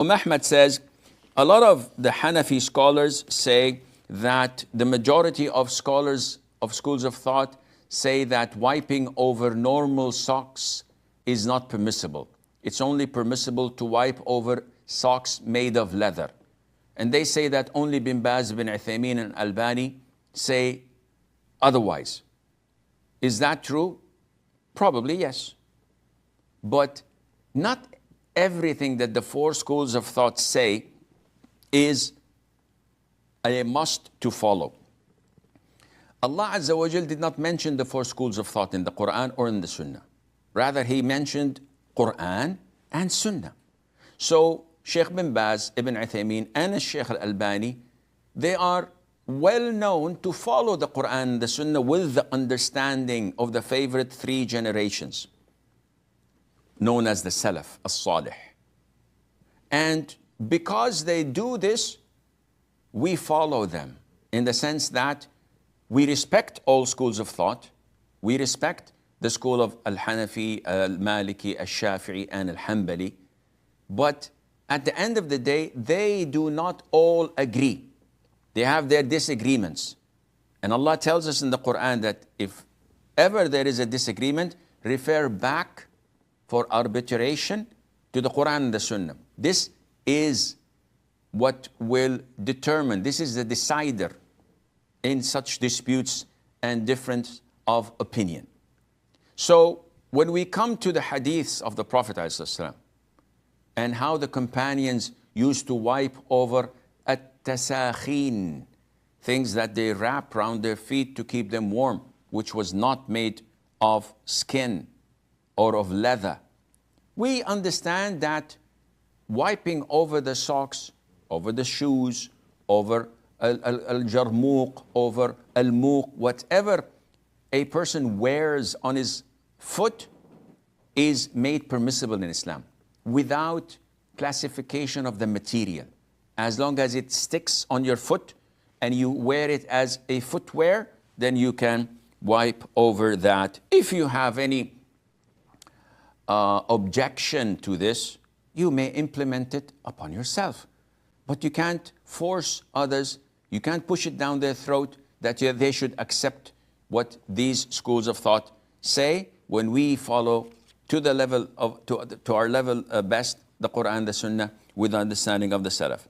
Ahmad says, a lot of the Hanafi scholars say that the majority of scholars of schools of thought say that wiping over normal socks is not permissible. It's only permissible to wipe over socks made of leather. And they say that only Bin Baz, Bin Uthaymeen, and Albani say otherwise. Is that true? Probably yes. But not everything that the four schools of thought say is a must to follow. Allah Azza wa Jal did not mention the four schools of thought in the Quran or in the Sunnah. Rather, He mentioned Quran and Sunnah. So Sheikh Bin Baz, Ibn Uthaymeen, and Sheikh Al-Albani, they are well known to follow the Quran and the Sunnah with the understanding of the favorite three generations, known as the Salaf, As-Salih. And because they do this, we follow them in the sense that we respect all schools of thought. We respect the school of Al-Hanafi, Al-Maliki, Al-Shafi'i, and Al-Hanbali. But at the end of the day, they do not all agree. They have their disagreements. And Allah tells us in the Quran that if ever there is a disagreement, refer back for arbitration to the Quran and the Sunnah. This is what will determine, this is the decider in such disputes and difference of opinion. So when we come to the hadiths of the Prophet ﷺ and how the companions used to wipe over at-tasakhin, things that they wrap around their feet to keep them warm, which was not made of skin or of leather, we understand that wiping over the socks, over the shoes, over al-jarmuq, over al-muq, whatever a person wears on his foot is made permissible in Islam without classification of the material. As long as it sticks on your foot and you wear it as a footwear, then you can wipe over that. If you have any objection to this, you may implement it upon yourself. But you can't force others, you can't push it down their throat that they should accept what these schools of thought say when we follow to the level of, to our level best, the Quran, the Sunnah, with understanding of the Salaf.